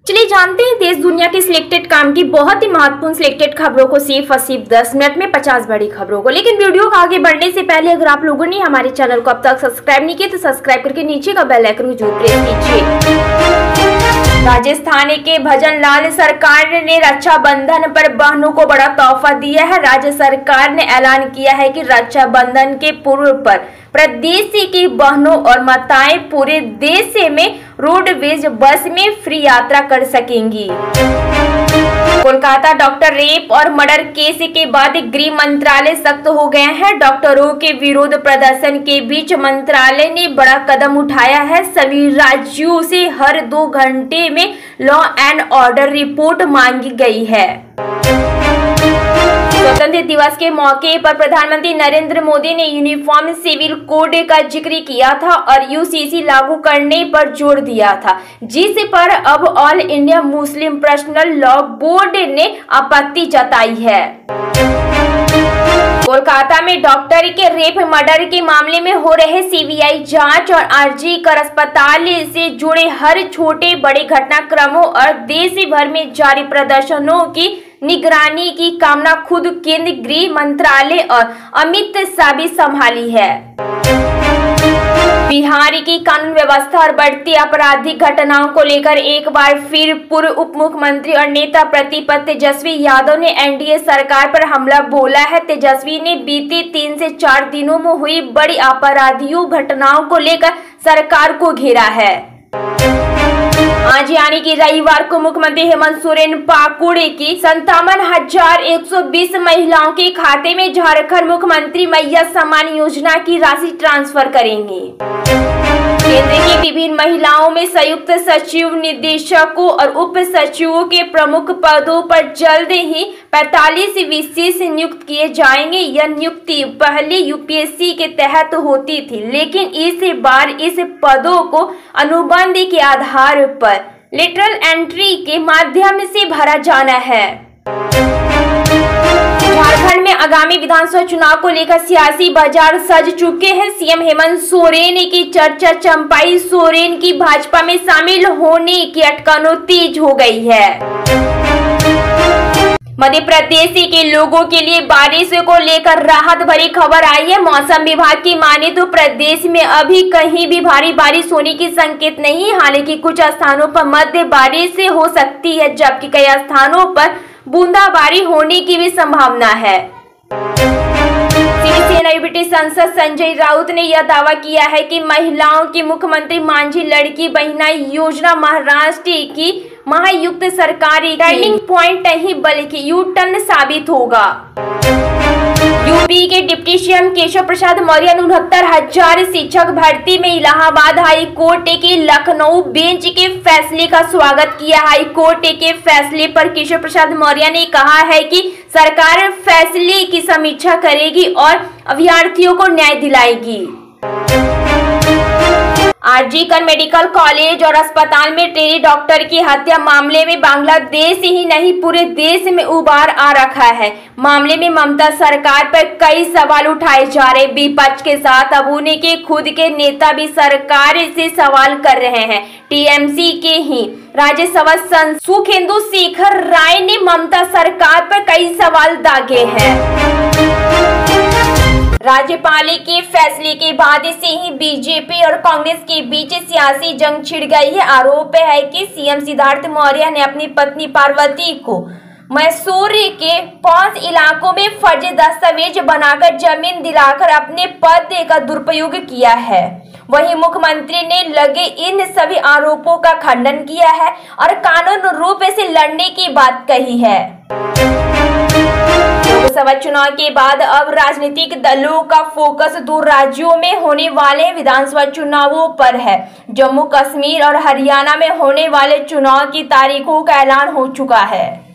चलिए जानते हैं देश दुनिया के सिलेक्टेड काम की बहुत ही महत्वपूर्ण सिलेक्टेड खबरों को सिर्फ और सिर्फ 10 मिनट में 50 बड़ी खबरों को। लेकिन वीडियो को आगे बढ़ने से पहले अगर आप लोगों ने हमारे चैनल को अब तक सब्सक्राइब नहीं किया तो सब्सक्राइब करके नीचे का बेल आइकन को जरूर प्रेस कीजिए। राजस्थान के भजन लाल सरकार ने रक्षाबंधन पर बहनों को बड़ा तोहफा दिया है। राज्य सरकार ने ऐलान किया है कि रक्षाबंधन के पूर्व पर प्रदेश की बहनों और माताएं पूरे देश में रोडवेज बस में फ्री यात्रा कर सकेंगी। कोलकाता डॉक्टर रेप और मर्डर केस के बाद गृह मंत्रालय सख्त हो गया है। डॉक्टरों के विरोध प्रदर्शन के बीच मंत्रालय ने बड़ा कदम उठाया है। सभी राज्यों से हर 2 घंटे में लॉ एंड ऑर्डर रिपोर्ट मांगी गई है। स्वतंत्रता दिवस के मौके पर प्रधानमंत्री नरेंद्र मोदी ने यूनिफॉर्म सिविल कोड का जिक्र किया था और यूसीसी लागू करने पर जोर दिया था, जिस पर अब all India Muslim personal law board ने आपत्ति जताई है। कोलकाता में डॉक्टर के रेप मर्डर के मामले में हो रहे सीबीआई जांच और आरजी कर अस्पताल से जुड़े हर छोटे बड़े घटनाक्रमों और देश भर में जारी प्रदर्शनों की निगरानी की कामना खुद केंद्रीय गृह मंत्रालय और अमित शाह भी संभाली है। बिहार की कानून व्यवस्था और बढ़ती आपराधिक घटनाओं को लेकर एक बार फिर पूर्व उप मुख्यमंत्री और नेता प्रतिपक्ष तेजस्वी यादव ने एनडीए सरकार पर हमला बोला है। तेजस्वी ने बीते 3 से 4 दिनों में हुई बड़ी आपराधिक घटनाओं को लेकर सरकार को घेरा है। आज यानी कि रविवार को मुख्यमंत्री हेमंत सोरेन पाकुड़ की 57,120 महिलाओं के खाते में झारखंड मुख्यमंत्री मैया सम्मान योजना की राशि ट्रांसफर करेंगे। केंद्र की विभिन्न महिलाओं में संयुक्त सचिव, निदेशकों और उप सचिवों के प्रमुख पदों पर जल्द ही 45 विशेष नियुक्त किए जाएंगे। यह नियुक्ति पहले यूपीएससी के तहत होती थी, लेकिन इस बार इस पदों को अनुबंध के आधार पर लेटरल एंट्री के माध्यम से भरा जाना है। झारखंड में आगामी विधानसभा चुनाव को लेकर सियासी बाजार सज चुके हैं। सीएम हेमंत सोरेन की चर्चा चंपाई सोरेन की भाजपा में शामिल होने की अटकनों तेज हो गई है। मध्य प्रदेश के लोगों के लिए बारिश को लेकर राहत भरी खबर आई है। मौसम विभाग की माने तो प्रदेश में अभी कहीं भी भारी बारिश होने की संकेत नहीं। हालांकि कुछ स्थानों पर मध्य बारिश हो सकती है, जबकि कई स्थानों पर बूंदाबांदी होने की भी संभावना है। शिवसेना यूपी सांसद संजय राउत ने यह दावा किया है कि महिलाओं की मुख्यमंत्री मांझी लड़की बहना योजना महाराष्ट्र की महायुक्त सरकारी टर्निंग पॉइंट नहीं बल्कि यू टर्न साबित होगा। यूपी के डिप्टी सीएम केशव प्रसाद मौर्य ने 69,000 शिक्षक भर्ती में इलाहाबाद हाई कोर्ट के लखनऊ बेंच के फैसले का स्वागत किया। हाई कोर्ट के फैसले पर केशव प्रसाद मौर्य ने कहा है कि सरकार फैसले की समीक्षा करेगी और अभ्यर्थियों को न्याय दिलाएगी। आरजीकर मेडिकल कॉलेज और अस्पताल में ट्रेनी डॉक्टर की हत्या मामले में बांग्लादेश ही नहीं पूरे देश में उबार आ रखा है। मामले में ममता सरकार पर कई सवाल उठाए जा रहे। विपक्ष के साथ अब उनके खुद के नेता भी सरकार से सवाल कर रहे हैं। टीएमसी के ही राज्यसभा सांसद सुखेंदु शेखर राय ने ममता सरकार पर कई सवाल दागे हैं। राज्यपाल के फैसले के बाद से ही बीजेपी और कांग्रेस के बीच सियासी जंग छिड़ गई है। आरोप है कि सीएम सिद्धार्थ मौर्य ने अपनी पत्नी पार्वती को मैसूर के 5 इलाकों में फर्जी दस्तावेज बनाकर जमीन दिलाकर अपने पद का दुरुपयोग किया है। वहीं मुख्यमंत्री ने लगे इन सभी आरोपों का खंडन किया है और कानून रूप से लड़ने की बात कही है। लोकसभा चुनाव के बाद अब राजनीतिक दलों का फोकस 2 राज्यों में होने वाले विधानसभा चुनावों पर है। जम्मू कश्मीर और हरियाणा में होने वाले चुनाव की तारीखों का ऐलान हो चुका है।